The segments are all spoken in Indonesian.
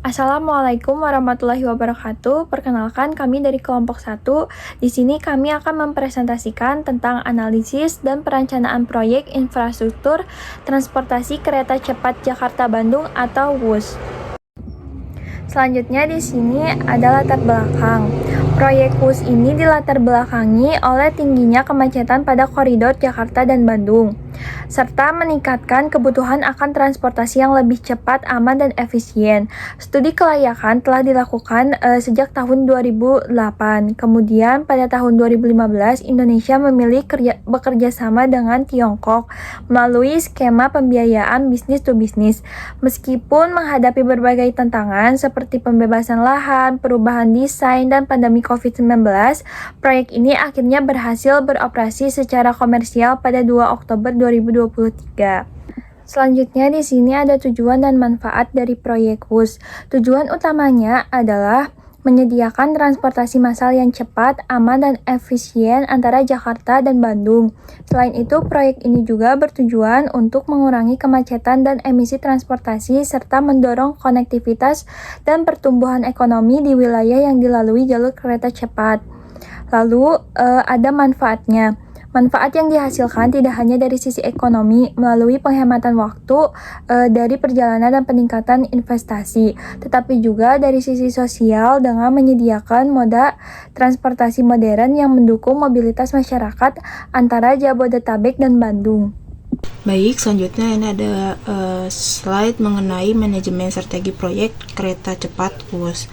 Assalamualaikum warahmatullahi wabarakatuh. Perkenalkan kami dari kelompok 1. Di sini kami akan mempresentasikan tentang analisis dan perencanaan proyek infrastruktur transportasi kereta cepat Jakarta-Bandung atau WUS. Selanjutnya di sini ada latar belakang. Proyek WUS ini dilatar belakangi oleh tingginya kemacetan pada koridor Jakarta dan Bandung, serta meningkatkan kebutuhan akan transportasi yang lebih cepat, aman, dan efisien. Studi kelayakan telah dilakukan sejak tahun 2008. Kemudian pada tahun 2015, Indonesia memilih bekerja sama dengan Tiongkok melalui skema pembiayaan bisnis to bisnis. Meskipun menghadapi berbagai tantangan seperti pembebasan lahan, perubahan desain, dan pandemi COVID-19, proyek ini akhirnya berhasil beroperasi secara komersial pada 2 Oktober 2023. Selanjutnya di sini ada tujuan dan manfaat dari proyek WUS. Tujuan utamanya adalah menyediakan transportasi massal yang cepat, aman, dan efisien antara Jakarta dan Bandung. Selain itu, proyek ini juga bertujuan untuk mengurangi kemacetan dan emisi transportasi serta mendorong konektivitas dan pertumbuhan ekonomi di wilayah yang dilalui jalur kereta cepat. Lalu, ada manfaatnya. Manfaat yang dihasilkan tidak hanya dari sisi ekonomi melalui penghematan waktu dari perjalanan dan peningkatan investasi, tetapi juga dari sisi sosial dengan menyediakan moda transportasi modern yang mendukung mobilitas masyarakat antara Jabodetabek dan Bandung. Baik, selanjutnya ini ada slide mengenai manajemen strategi proyek kereta cepat WUS.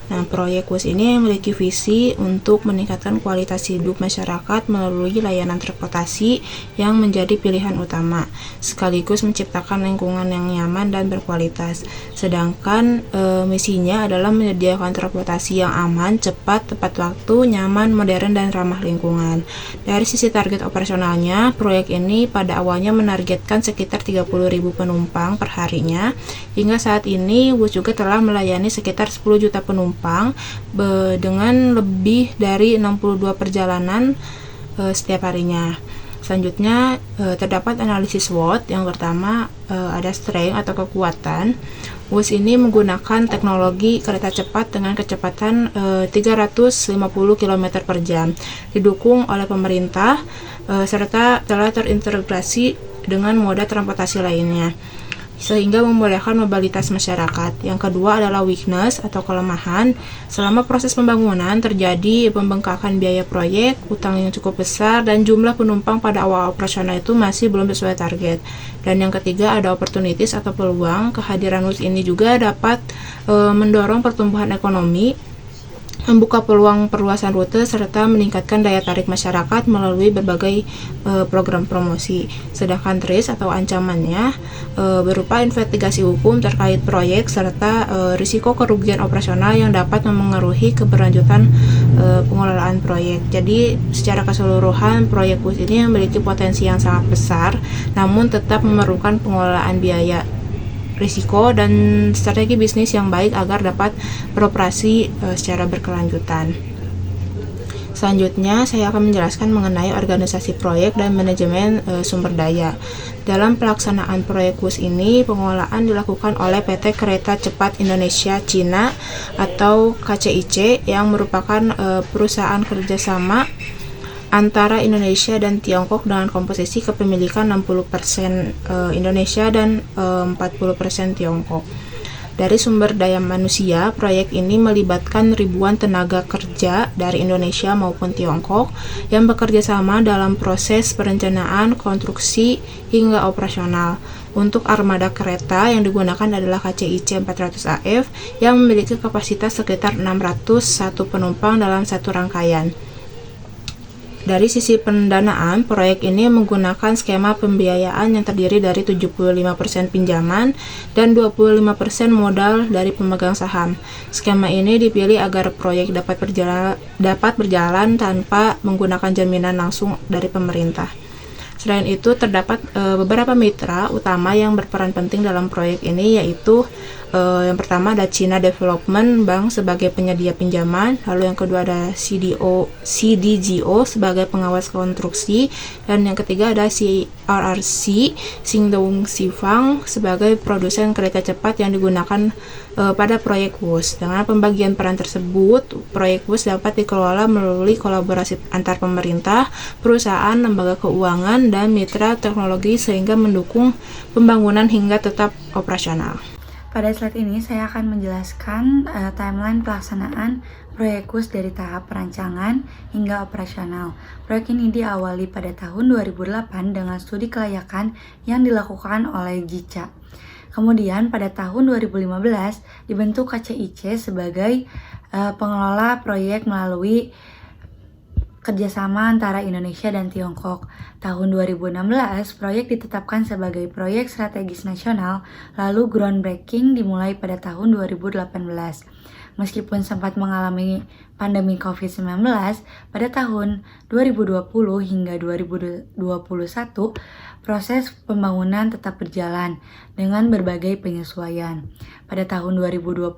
Nah, proyek WUS ini memiliki visi untuk meningkatkan kualitas hidup masyarakat melalui layanan transportasi yang menjadi pilihan utama, sekaligus menciptakan lingkungan yang nyaman dan berkualitas. Sedangkan misinya adalah menyediakan transportasi yang aman, cepat, tepat waktu, nyaman, modern, dan ramah lingkungan. Dari sisi target operasionalnya, proyek ini pada awalnya menargetkan sekitar 30.000 penumpang per harinya. Hingga saat ini, WUS juga telah melayani sekitar 10 juta penumpang dengan lebih dari 62 perjalanan setiap harinya. Selanjutnya terdapat analisis SWOT. Yang pertama ada strength atau kekuatan. WUS ini menggunakan teknologi kereta cepat dengan kecepatan 350 km per jam, didukung oleh pemerintah serta telah terintegrasi dengan moda transportasi lainnya, sehingga membolehkan mobilitas masyarakat. Yang kedua adalah weakness atau kelemahan. Selama proses pembangunan terjadi pembengkakan biaya proyek, utang yang cukup besar, dan jumlah penumpang pada awal operasional itu masih belum sesuai target. Dan yang ketiga ada opportunities atau peluang. Kehadiran WUS ini juga dapat mendorong pertumbuhan ekonomi, membuka peluang perluasan rute, serta meningkatkan daya tarik masyarakat melalui berbagai program promosi. Sedangkan risk atau ancamannya berupa investigasi hukum terkait proyek serta risiko kerugian operasional yang dapat memengaruhi keberlanjutan pengelolaan proyek. Jadi secara keseluruhan proyek WUS ini memiliki potensi yang sangat besar, namun tetap memerlukan pengelolaan biaya, risiko, dan strategi bisnis yang baik agar dapat beroperasi secara berkelanjutan. Selanjutnya, saya akan menjelaskan mengenai organisasi proyek dan manajemen sumber daya. Dalam pelaksanaan proyek WUS ini, pengelolaan dilakukan oleh PT Kereta Cepat Indonesia Cina atau KCIC yang merupakan perusahaan kerjasama antara Indonesia dan Tiongkok dengan komposisi kepemilikan 60% Indonesia dan 40% Tiongkok. Dari sumber daya manusia, proyek ini melibatkan ribuan tenaga kerja dari Indonesia maupun Tiongkok yang bekerja sama dalam proses perencanaan, konstruksi, hingga operasional. Untuk armada kereta yang digunakan adalah KCIC 400 AF yang memiliki kapasitas sekitar 601 penumpang dalam satu rangkaian. Dari sisi pendanaan, proyek ini menggunakan skema pembiayaan yang terdiri dari 75% pinjaman dan 25% modal dari pemegang saham. Skema ini dipilih agar proyek dapat berjalan tanpa menggunakan jaminan langsung dari pemerintah. Selain itu, terdapat beberapa mitra utama yang berperan penting dalam proyek ini, yaitu Yang pertama ada China Development Bank sebagai penyedia pinjaman, lalu yang kedua ada CDGO sebagai pengawas konstruksi, dan yang ketiga ada CRRC Singdong Sifang sebagai produsen kereta cepat yang digunakan pada proyek WUS. Dengan pembagian peran tersebut, proyek WUS dapat dikelola melalui kolaborasi antar pemerintah, perusahaan, lembaga keuangan, dan mitra teknologi sehingga mendukung pembangunan hingga tetap operasional. Pada slide ini saya akan menjelaskan timeline pelaksanaan proyek WUS dari tahap perancangan hingga operasional. Proyek ini diawali pada tahun 2008 dengan studi kelayakan yang dilakukan oleh JICA. Kemudian pada tahun 2015 dibentuk KCIC sebagai pengelola proyek melalui kerjasama antara Indonesia dan Tiongkok. Tahun 2016, proyek ditetapkan sebagai proyek strategis nasional, lalu groundbreaking dimulai pada tahun 2018. Meskipun sempat mengalami pandemi COVID-19, pada tahun 2020 hingga 2021, proses pembangunan tetap berjalan dengan berbagai penyesuaian. Pada tahun 2022,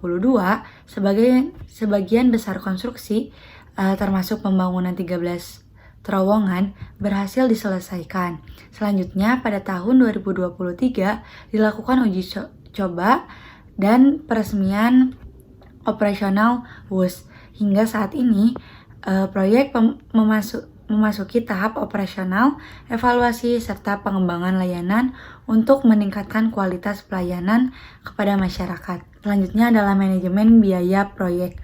sebagian besar konstruksi termasuk pembangunan 13 terowongan berhasil diselesaikan. Selanjutnya pada tahun 2023 dilakukan uji coba dan peresmian operasional WUS. Hingga saat ini proyek memasuki tahap operasional, evaluasi serta pengembangan layanan untuk meningkatkan kualitas pelayanan kepada masyarakat. Selanjutnya adalah manajemen biaya proyek.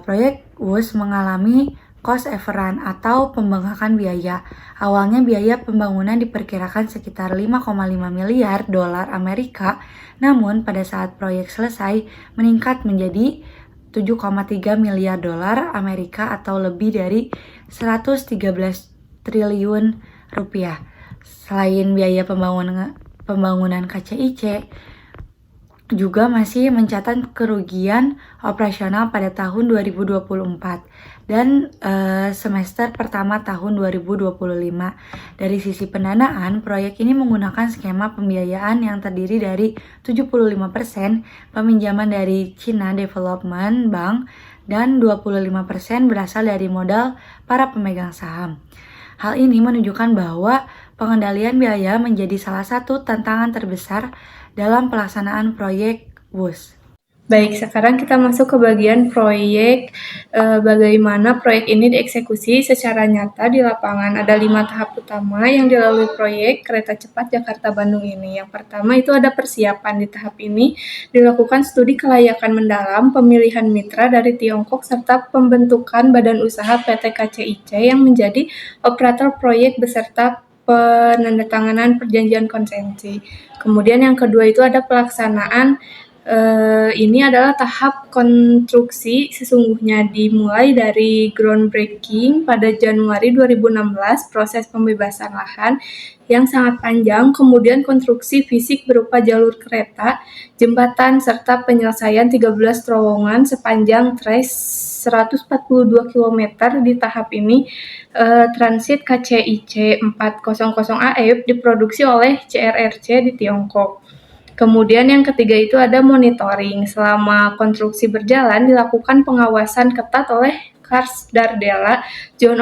Proyek WUS mengalami cost overrun atau pembengkakan biaya. Awalnya biaya pembangunan diperkirakan sekitar 5,5 miliar dolar Amerika, namun pada saat proyek selesai meningkat menjadi 7,3 miliar dolar Amerika atau lebih dari 113 triliun rupiah. Selain biaya pembangunan KCIC, juga masih mencatat kerugian operasional pada tahun 2024 dan semester pertama tahun 2025. Dari sisi pendanaan, proyek ini menggunakan skema pembiayaan yang terdiri dari 75% peminjaman dari China Development Bank dan 25% berasal dari modal para pemegang saham. Hal ini menunjukkan bahwa pengendalian biaya menjadi salah satu tantangan terbesar dalam pelaksanaan proyek WUS. Baik, sekarang kita masuk ke bagian proyek, bagaimana proyek ini dieksekusi secara nyata di lapangan. Ada 5 tahap utama yang dilalui proyek kereta cepat Jakarta-Bandung ini. Yang pertama itu ada persiapan. Di tahap ini dilakukan studi kelayakan mendalam, pemilihan mitra dari Tiongkok, serta pembentukan badan usaha PT KCIC yang menjadi operator proyek beserta penandatanganan perjanjian konsensi. Kemudian yang kedua itu ada pelaksanaan. Ini adalah tahap konstruksi, sesungguhnya dimulai dari groundbreaking pada Januari 2016, proses pembebasan lahan yang sangat panjang, kemudian konstruksi fisik berupa jalur kereta, jembatan, serta penyelesaian 13 terowongan sepanjang trace 142 km. Di tahap ini, transit KCIC 400 AF diproduksi oleh CRRC di Tiongkok. Kemudian yang ketiga itu ada monitoring. Selama konstruksi berjalan, dilakukan pengawasan ketat oleh Kars Dardela Joint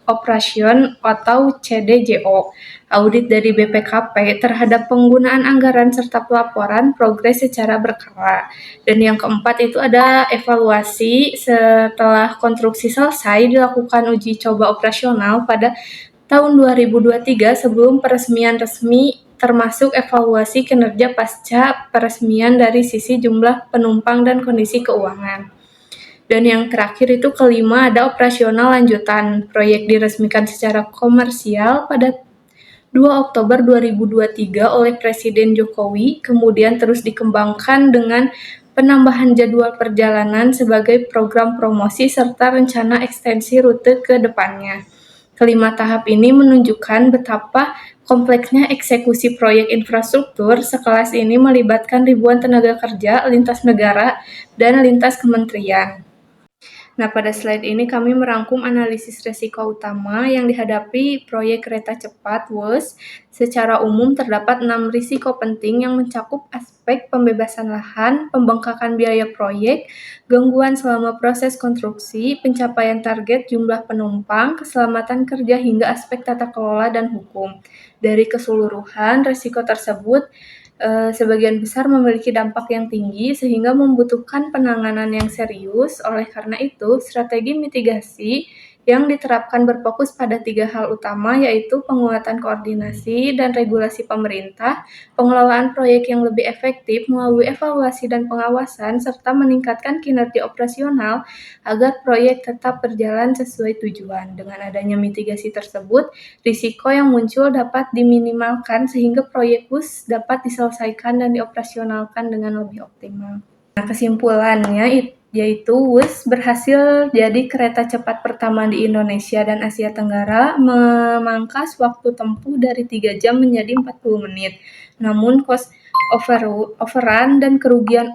Operation atau CDJO, audit dari BPKP terhadap penggunaan anggaran serta pelaporan progres secara berkala. Dan yang keempat itu ada evaluasi. Setelah konstruksi selesai, dilakukan uji coba operasional pada tahun 2023 sebelum peresmian resmi, termasuk evaluasi kinerja pasca peresmian dari sisi jumlah penumpang dan kondisi keuangan. Dan yang terakhir itu kelima ada operasional lanjutan. Proyek diresmikan secara komersial pada 2 Oktober 2023 oleh Presiden Jokowi, kemudian terus dikembangkan dengan penambahan jadwal perjalanan sebagai program promosi serta rencana ekstensi rute ke depannya. Kelima tahap ini menunjukkan betapa kompleksnya eksekusi proyek infrastruktur sekelas ini melibatkan ribuan tenaga kerja, lintas negara, dan lintas kementerian. Nah, pada slide ini kami merangkum analisis resiko utama yang dihadapi proyek kereta cepat WUS. Secara umum terdapat 6 risiko penting yang mencakup aspek pembebasan lahan, pembengkakan biaya proyek, gangguan selama proses konstruksi, pencapaian target jumlah penumpang, keselamatan kerja hingga aspek tata kelola dan hukum. Dari keseluruhan risiko tersebut, sebagian besar memiliki dampak yang tinggi sehingga membutuhkan penanganan yang serius. Oleh karena itu, strategi mitigasi yang diterapkan berfokus pada 3 hal utama, yaitu penguatan koordinasi dan regulasi pemerintah, pengelolaan proyek yang lebih efektif melalui evaluasi dan pengawasan, serta meningkatkan kinerja operasional agar proyek tetap berjalan sesuai tujuan. Dengan adanya mitigasi tersebut, risiko yang muncul dapat diminimalkan sehingga proyek WUS dapat diselesaikan dan dioperasionalkan dengan lebih optimal. Nah, kesimpulannya yaitu WUS berhasil jadi kereta cepat pertama di Indonesia dan Asia Tenggara, memangkas waktu tempuh dari 3 jam menjadi 40 menit. Namun, cost overrun dan kerugian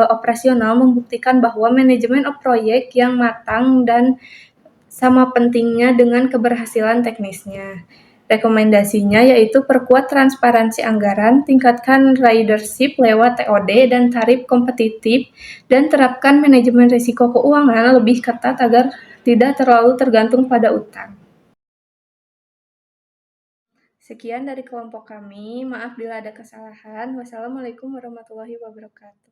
operasional membuktikan bahwa manajemen proyek yang matang dan sama pentingnya dengan keberhasilan teknisnya. Rekomendasinya yaitu perkuat transparansi anggaran, tingkatkan ridership lewat TOD dan tarif kompetitif, dan terapkan manajemen risiko keuangan lebih ketat agar tidak terlalu tergantung pada utang. Sekian dari kelompok kami, maaf bila ada kesalahan. Wassalamualaikum warahmatullahi wabarakatuh.